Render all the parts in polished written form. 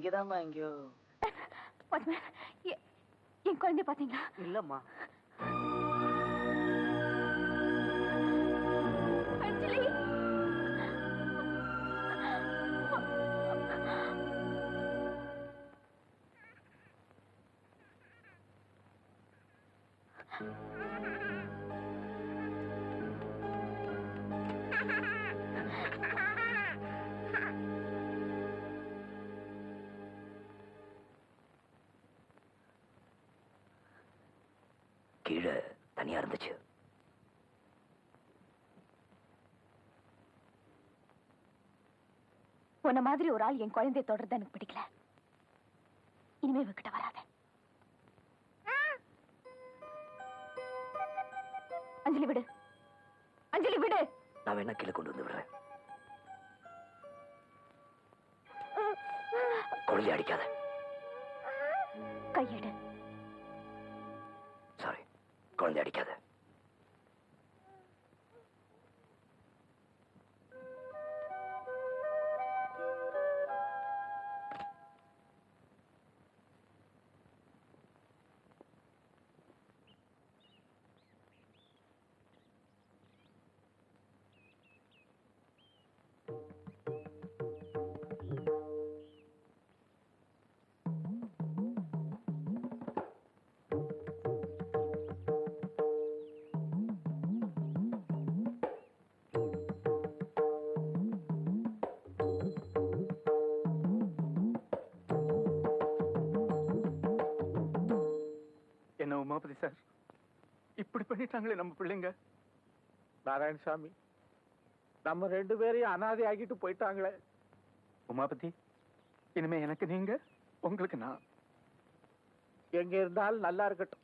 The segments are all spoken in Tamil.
இங்கதாம்மா எங்கயோ. என் குழந்தைய பாத்தீங்களா? இல்லம்மா. அஞ்சலி, கீழே தனியா இருந்துச்சு. உன்ன மாதிரி ஒரு ஆள் என் குழந்தைய தொடர்றது எனக்கு பிடிக்கல. இனிமே விக்கிட்ட வராத. அஞ்சலி விடு, அஞ்சலி விடு. நான் வேணா கீழே கொண்டு வந்து விடுறேன். குழந்தை அடிக்காத. கையெடு. சாரி, குழந்தை அடிக்காத. என்ன உமாபதி சார், இப்படி பண்ணிட்டாங்களே நம்ம பிள்ளைங்க. நாராயணசாமி, நம்ம 2 பேரையும் அனாதை ஆகிட்டு போயிட்டாங்களே. உமாபதி, இனிமே எனக்கு நீங்க, உங்களுக்கு நான். எங்க இருந்தாலும் நல்லா இருக்கட்டும்.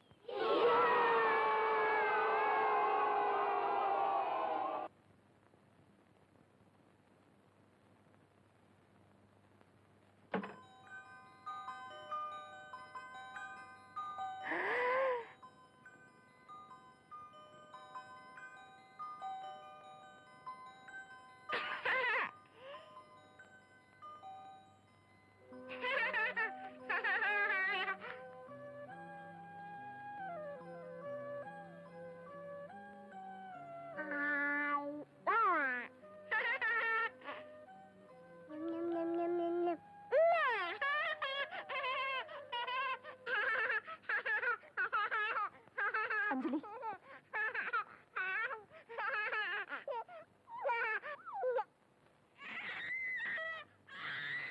அஞ்சலி,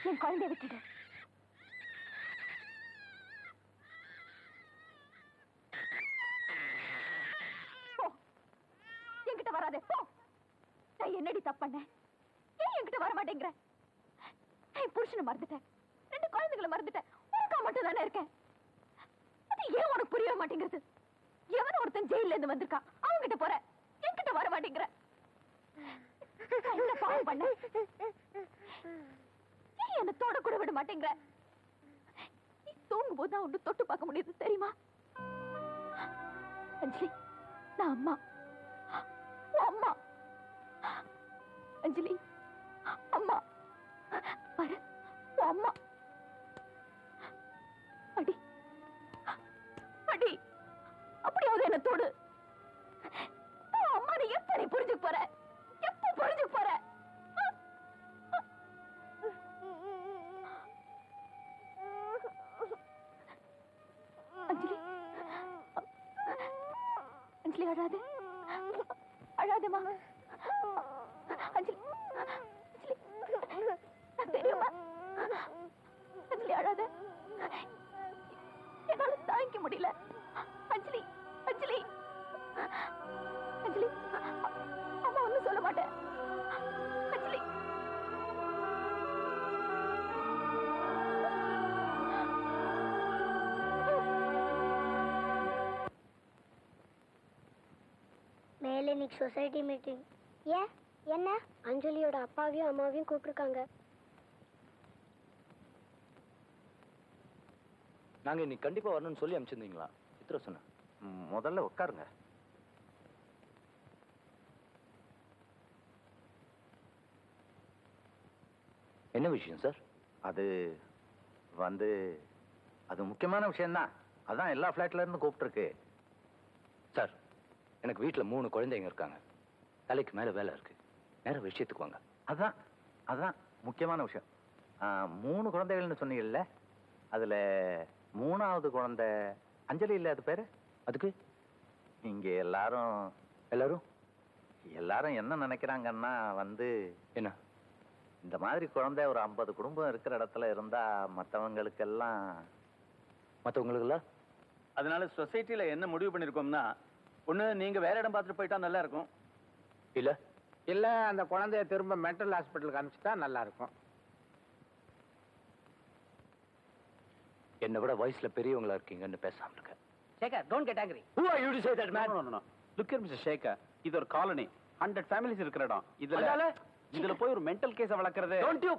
என் குழந்தைய விட்டுடு. என்கிட்ட வராதே. நான் என்னடி தப்பு பண்ணேன்? ஏன் என்கிட்ட வர மாட்டேங்கிற? என் புருஷனை மறந்துட்டேன், 2 குழந்தைகளை மறந்துட்டேன், உனக்கா மட்டும் தானே இருக்கேன். அது ஏன் உனக்கு புரிய மாட்டேங்கிறது? எவன் ஒருத்தன் ஜெயில இருந்து வந்திருக்கா, அவங்க கிட்ட போற, என்கிட்ட வர மாட்டேங்கிற. என்ன பாவம் பண்ண? ஏன் என்ன தொட கூட விட மாட்டேங்கிற? நீ தூங்கும் போது ஒன்று தொட்டு பார்க்க முடியுது தெரியுமா? அஞ்சலி, நான் அம்மா, அம்மா. அஞ்சலி, அம்மா பாரு, அம்மா. அடி அடி, அப்படியாவது என்ன தொடு. அம்மா, நீ எப்ப நீ புரிஞ்சுக்க போற? எப்ப புரிஞ்சுக்க போற? அஞ்சலி, அஞ்சலி அழாதே, அழாதேமா. அஞ்சலி, அஞ்சலி, தெரியுமா? அஞ்சலி அழாத, என்னால தாங்கிக்க முடியல. அஞ்சலி, அஞ்சலி, அஞ்சலி, அம்மா ஒண்ணும் சொல்ல மாட்டேன். அஞ்சலி, மேலே இன்னைக்கு சொசைட்டி மீட்டிங். ஏன், என்ன? அஞ்சலியோட அப்பாவையும் அம்மாவையும் கூப்பிட்டுருக்காங்க. நாங்க இன்னைக்கு கண்டிப்பா வரணும்னு சொல்லி அனுப்பிச்சிருந்தீங்களா? சித்ரா சொன்ன. முதல்ல உட்காருங்க. என்ன விஷயம் சார்? அது வந்து அது முக்கியமான விஷயம்தான். அதான் எல்லா ஃப்ளாட்ல இருந்து கூப்பிட்டுருக்கு. சார், எனக்கு வீட்டுல 3 குழந்தைங்க இருக்காங்க. தலைக்கு மேல வேலை இருக்கு. நேர விஷயத்துக்கு வாங்க. அதான் அதான் முக்கியமான விஷயம். 3 குழந்தைகள்னு சொன்னீங்கல்ல, அதுல 3ஆவது குழந்தை அஞ்சலி இல்ல, அது பேரு? அதுக்கு இங்க எல்லாரும் எல்லாரும் எல்லாரும் என்ன நினைக்கிறாங்கன்னா வந்து என்ன? இந்த மாதிரி குழந்தை ஒரு 50 குடும்பம் இருக்கிற இடத்துல இருந்தா மற்றவங்களுக்கெல்லாம் மற்றவங்களுக்குலாம் அதனால சொசைட்டில என்ன முடிவு பண்ணிருக்கோம்னா, ஒண்ணு நீங்க வேற இடம் பார்த்துட்டு போயிட்டா நல்லா இருக்கும். இல்ல இல்ல அந்த குழந்தைய திரும்ப மென்டல் ஹாஸ்பிட்டலுக்கு அனுப்பிச்சிட்டா நல்லா இருக்கும். என்னை விட வயசுல பெரியவங்களா இருக்கீங்கன்னு பேசாம இருக்க. Shekhar, don't get angry. Who are you to say that, man? No. Look here, Mr. Shekhar. இது ஒரு காலனி. 100 ஃபேமிலிஸ் இருக்கிற இடம். அதனால? இதுல போய் ஒரு மென்டல் கேஸ வளர்க்கறது. Don't you?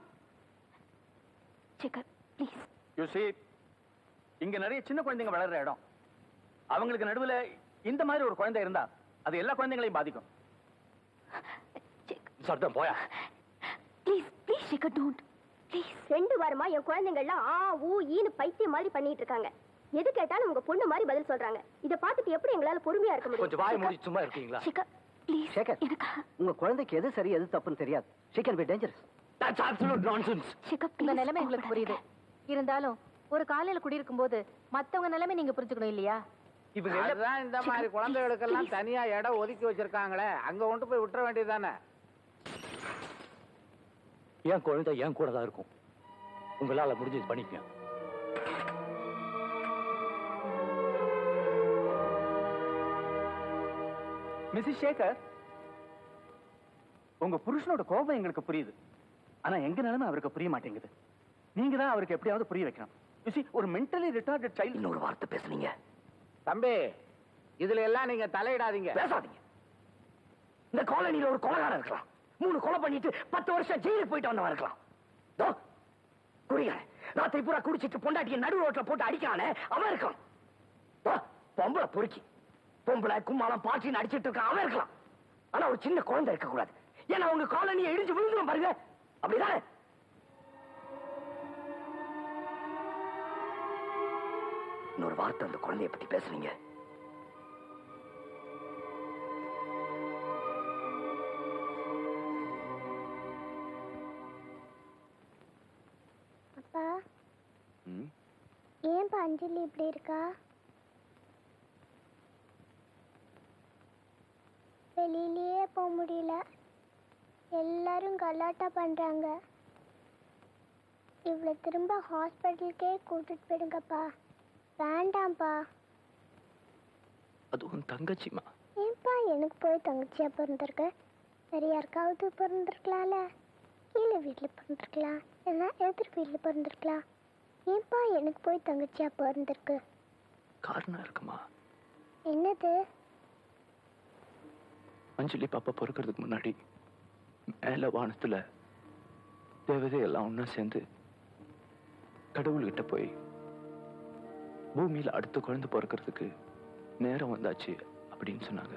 Shekhar please. You see, இங்க நிறைய சின்ன குழந்தைங்க வளர்ற இடம். அவங்களுக்கு நடுவுல இந்த மாதிரி ஒரு குழந்தை இருந்தா அது எல்லா குழந்தைகளையும் பாதிக்கும். சர்தம் போயா. Please Sekar, don't. ப்ளீஸ். 2 வாரமா என் குழந்தைங்கள்லாம் ஆ ஊ ஈன்னு பைத்தியம் மாதிரி பண்ணிட்டு இருக்காங்க. எது கேட்டாலும் உங்க பொண்ணு மாதிரி பதில் சொல்றாங்க. இத பார்த்துட்டு எப்படி எங்களால பொறுமையா இருக்க முடியும்? கொஞ்சம் வாய் மூடி சும்மா இருக்கீங்களா? சேகர் ப்ளீஸ். சேகர், எனக்கு உங்க குழந்தைக்கு எது சரி எது தப்புன்னு தெரியாது. She can be dangerous. That's absolute nonsense. Sekar உங்க ப்ளீஸ். நிலைமை எங்களுக்கு புரியுது. இருந்தாலும் ஒரு காலையில குடியிருக்கும் போது மத்தவங்க நிலைமை நீங்க புரிஞ்சுக்கணும் இல்லையா? அதுதான் இந்த மாதிரி குழந்தைகளுக்கெல்லாம் தனியா இடம் ஒதுக்கி வச்சிருக்காங்களே, அங்க கொண்டு போய் விட்டுற வேண்டியதுதானே. என் குழந்தை என் கூட தான் இருக்கும். உங்களால முடிஞ்சது பண்ணிக்கங்க. மிஸ்ஸஸ் சேகர், உங்க புருஷனோட கோபம் எங்களுக்கு புரியுது. ஆனா எங்க நிலைமை அவருக்கு புரிய மாட்டேங்குது. நீங்க தான் அவருக்கு எப்படியாவது புரிய வைக்கணும். You see, ஒரு மென்டலி ரிட்டார்டட் சைல்டு. இன்னொரு வார்த்தை பேசுனீங்க. தம்பி, இதுல எல்லாம் நீங்க தலையிடாதீங்க. பேசாதீங்க. இந்த காலனில ஒரு கொலைகாரன் இருக்கலாம். 3 கொலை பண்ணிட்டு 10 வருஷம் ஜெயிலுக்கு போயிட்டு வந்தவன் இருக்கலாம். தோ குடிகாரன் ராத்திரி பூரா குடிச்சிட்டு பொண்டாட்டிய நடு ரோட்ல போட்டு அடிக்கானே அவன் இருக்கான். தோ பொம்பளை பொறுக்கி பொம்பளை கும்மாளம் பாட்டின்னு அடிச்சிட்டு இருக்கான் அவன் இருக்கலாம். ஆனா ஒரு சின்ன குழந்தை இருக்க கூடாது. ஏன்னா உங்க காலனியை இடிஞ்சு விழுந்துரும் பாருங்க. அப்படிதானே? இன்னொரு வார்த்தை அந்த குழந்தைய பத்தி பேசுனீங்க. அப்பா, ஏன்பா அஞ்சலி இப்படி இருக்கா? வெளியிலேயே போக முடியல. எல்லாரும் கலாட்டா பண்றாங்க. இவளை திரும்ப ஹாஸ்பிட்டலுக்கே கூட்டிட்டு போயிடுங்கப்பா. வேண்டாம்ப்பா. அது உன் தங்கச்சிமா. ஏன்பா எனக்கு போய் தங்கச்சியா பிறந்திருக்க? வேற யாருக்காவது பிறந்திருக்கலாம்ல. கீழே வீட்டில் பிறந்திருக்கலாம், இல்லைன்னா எதிர் வீட்டில் பிறந்திருக்கலாம். ஏன்பா எனக்கு போய் தங்கச்சியா பிறந்திருக்கு? காரணம் இருக்குமா? என்னது? அஞ்சலி பாப்பா பிறக்கிறதுக்கு முன்னாடி மேல வானத்துல தேவதையெல்லாம் ஒன்னா சேர்ந்து கடவுள்கிட்ட போய் பூமியில அடுத்த குழந்தை பிறக்கிறதுக்கு நேரம் வந்தாச்சு அப்படின்னு சொன்னாங்க.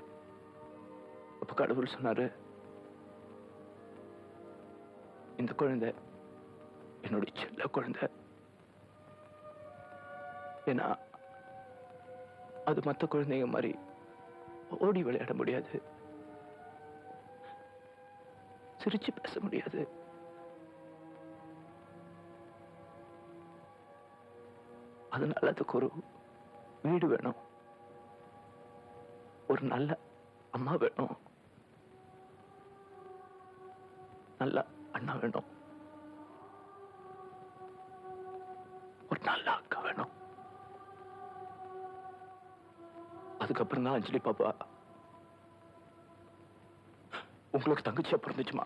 அப்ப கடவுள் சொன்னாரு, இந்த குழந்தை என்னுடைய செல்ல குழந்தை. ஏன்னா அது மற்ற குழந்தைங்க மாதிரி ஓடி விளையாட முடியாது, சிரிச்சு பேச முடியாது. அதனால அதுக்கு ஒரு வீடு வேணும், ஒரு நல்ல அம்மா வேணும், நல்ல அண்ணா வேணும், ஒரு நல்ல அக்கா வேணும். அதுக்கப்புறம் தான் அஞ்சலி பாப்பா உங்களுக்கு தங்கச்சியா பிறந்துச்சுமா.